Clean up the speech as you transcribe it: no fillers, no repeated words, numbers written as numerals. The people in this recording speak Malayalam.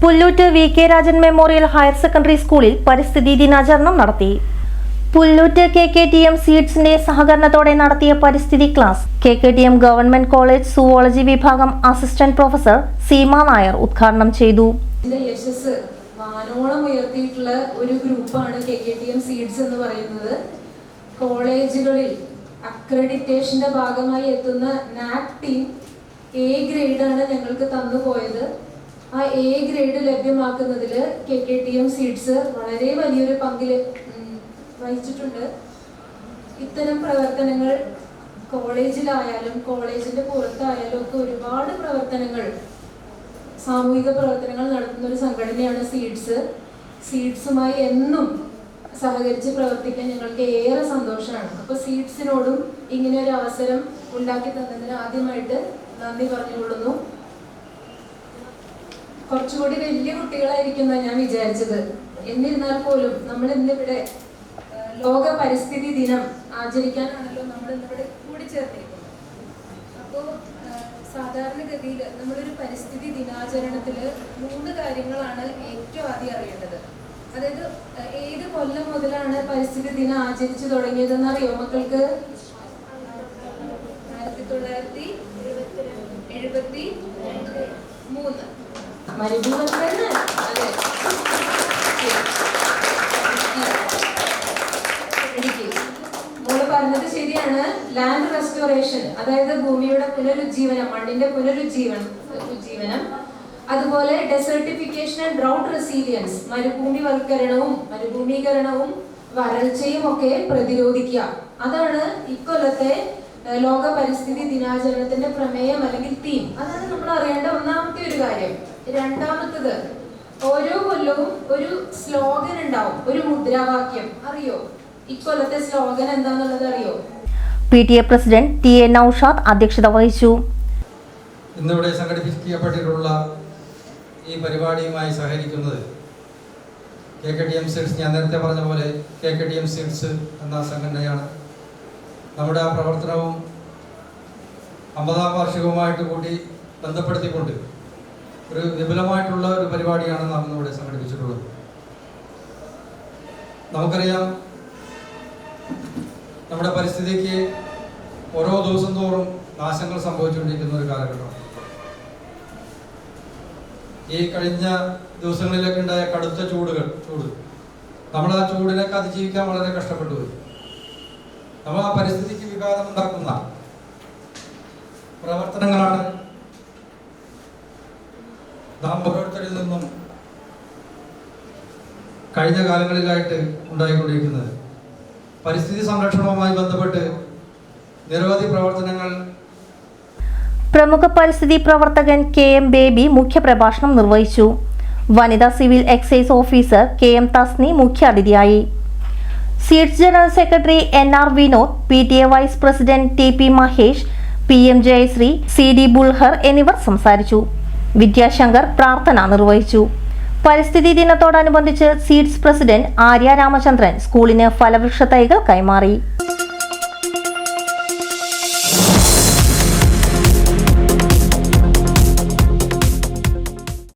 Pullut VK Rajan memorial higher secondary സ്കൂളിൽ പരിസ്ഥിതി ദിനാചരണം നടത്തി. പുല്ലൂറ്റ് KKTM സീഡ്സിന്റെ സഹകരണത്തോടെ നടത്തിയ പരിസ്ഥിതി class KKTM government college zoology വിഭാഗം അസിസ്റ്റന്റ് പ്രൊഫസർ സീമ നായർ ഉദ്ഘാടനം ചെയ്തു. വാനോളം ഉയർത്തിയിട്ടുള്ള ഒരു ഗ്രൂപ്പാണ് KKTM സീഡ്സ് എന്ന് പറയുന്നത്. കോളേജുകളിൽ അക്രഡിറ്റേഷന്റെ ഭാഗമായി എത്തുന്ന NAAC ടീം A ഗ്രേഡാണ് ഞങ്ങൾക്ക് തന്നുപോയത്. ആ A ഗ്രേഡ് ലഭ്യമാക്കുന്നതിൽ KKTM സീഡ്സ് വളരെ വലിയൊരു പങ്ക് വഹിച്ചിട്ടുണ്ട്. ഇത്തരം പ്രവർത്തനങ്ങൾ കോളേജിലായാലും കോളേജിന്റെ പുറത്തായാലും ഒക്കെ ഒരുപാട് പ്രവർത്തനങ്ങൾ, സാമൂഹിക പ്രവർത്തനങ്ങൾ നടത്തുന്ന ഒരു സംഘടനയാണ് സീഡ്സ്. സീഡ്സുമായി എന്നും സഹകരിച്ച് പ്രവർത്തിക്കാൻ ഞങ്ങൾക്ക് ഏറെ സന്തോഷമാണ്. അപ്പോൾ സീഡ്സിനോടും ഇങ്ങനെ ഒരു അവസരം ഉണ്ടാക്കി തന്നതിന് ആദ്യമായിട്ട് നന്ദി പറഞ്ഞുകൊള്ളുന്നു. കുറച്ചുകൂടി വലിയ കുട്ടികളായിരിക്കുന്ന ഞാൻ വിചാരിച്ചത്. എന്നിരുന്നാൽ പോലും നമ്മൾ ഇന്നിവിടെ ലോക പരിസ്ഥിതി ദിനം ആചരിക്കാനാണല്ലോ നമ്മൾ ഇന്നിവിടെ കൂടിച്ചേർന്നിരിക്കുന്നത്. അപ്പോൾ സാധാരണഗതിയിൽ നമ്മളൊരു പരിസ്ഥിതി ദിനാചരണത്തിൽ 3 കാര്യങ്ങളാണ് ഏറ്റവും ആദ്യം അറിയേണ്ടത്. അതായത് ഏത് കൊല്ലം മുതലാണ് പരിസ്ഥിതി ദിനം ആചരിച്ചു തുടങ്ങിയതെന്ന് അറിയോ മക്കൾക്ക്? 1973. മരുഭൂമി. അതെ, മോള് പറഞ്ഞത് ശരിയാണ്. ലാൻഡ് റെസ്റ്റോറേഷൻ, അതായത് ഭൂമിയുടെ പുനരുജ്ജീവനം, മണ്ണിന്റെ പുനരുജ്ജീവനം. അതുപോലെ ഡെസർട്ടിഫിക്കേഷൻ ആൻഡ് ഡ്രൗട്ട് റെസീലിയൻസ്, മരുഭൂമീകരണവും വരൾച്ചയും ഒക്കെ പ്രതിരോധിക്കുക. അതാണ് ഇക്കൊല്ലത്തെ ലോക പരിസ്ഥിതി ദിനാചരണത്തിന്റെ പ്രമേയം അല്ലെങ്കിൽ തീം. അതാണ് നമ്മൾ അറിയേണ്ട ഒന്നാമത്തെ ഒരു കാര്യം. രണ്ടാമത്തത്, ഓരോ കൊല്ലവും ഒരു സ്ലോഗൻ ഉണ്ടാവും, ഒരു മുദ്രാവാക്യം. അറിയോ ഇക്കൊല്ലത്തെ സ്ലോഗൻ എന്താന്നുള്ളത്? അറിയോ? PTA പ്രസിഡന്റ് TA നൌഷാദ് അധ്യക്ഷത വഹിച്ചു. ഇന്നിവിടെ സംഘടിപ്പിക്കപ്പെട്ടിട്ടുള്ള ഈ പരിപാടിയുമായി സഹകരിക്കുന്നത് KKTM സീഡ്സ്, ഞാൻ നേരത്തെ പറഞ്ഞ പോലെ KKTM സീഡ്സ് എന്ന സംഘടനയാണ്. നമ്മുടെ ആ പ്രവർത്തനവും 50ാം വാർഷികവുമായിട്ട് കൂടി ബന്ധപ്പെടുത്തിക്കൊണ്ട് ഒരു വിപുലമായിട്ടുള്ള ഒരു പരിപാടിയാണ് നാം ഇന്നിവിടെ സംഘടിപ്പിച്ചിട്ടുള്ളത്. നമുക്കറിയാം, നമ്മുടെ പരിസ്ഥിതിക്ക് ഓരോ ദിവസം തോറും നാശങ്ങൾ സംഭവിച്ചുകൊണ്ടിരിക്കുന്ന ഒരു കാലഘട്ടം. ഈ കഴിഞ്ഞ ദിവസങ്ങളിലൊക്കെ ഉണ്ടായ കടുത്ത ചൂട് നമ്മൾ ആ ചൂടിനൊക്കെ അതിജീവിക്കാൻ വളരെ കഷ്ടപ്പെട്ടു പോയി. നമ്മൾ ആ പരിസ്ഥിതിക്ക് വിഘാതം ഉണ്ടാക്കുന്ന പ്രവർത്തനങ്ങളാണ് നാം ഓരോരുത്തരിൽ നിന്നും കഴിഞ്ഞ കാലങ്ങളിലായിട്ട് ഉണ്ടായിക്കൊണ്ടിരിക്കുന്നത്. പരിസ്ഥിതി സംരക്ഷണവുമായി ബന്ധപ്പെട്ട് നിരവധി പ്രവർത്തനങ്ങൾ. പ്രമുഖ പരിസ്ഥിതി പ്രവർത്തകൻ KM ബേബി മുഖ്യപ്രഭാഷണം നിർവഹിച്ചു. വനിതാ civil excise officer KM Thasni മുഖ്യാതിഥിയായി. Seeds general secretary NR Vinod, PTA vice president TP Mahesh, PM Jayasree, CD ബുൾഹർ എന്നിവർ സംസാരിച്ചു. വിദ്യാശങ്കർ പ്രാർത്ഥന നിർവഹിച്ചു. പരിസ്ഥിതി ദിനത്തോടനുബന്ധിച്ച് സീഡ്സ് പ്രസിഡന്റ് ആര്യ രാമചന്ദ്രൻ സ്കൂളിന് ഫലവൃക്ഷ തൈകൾ കൈമാറി.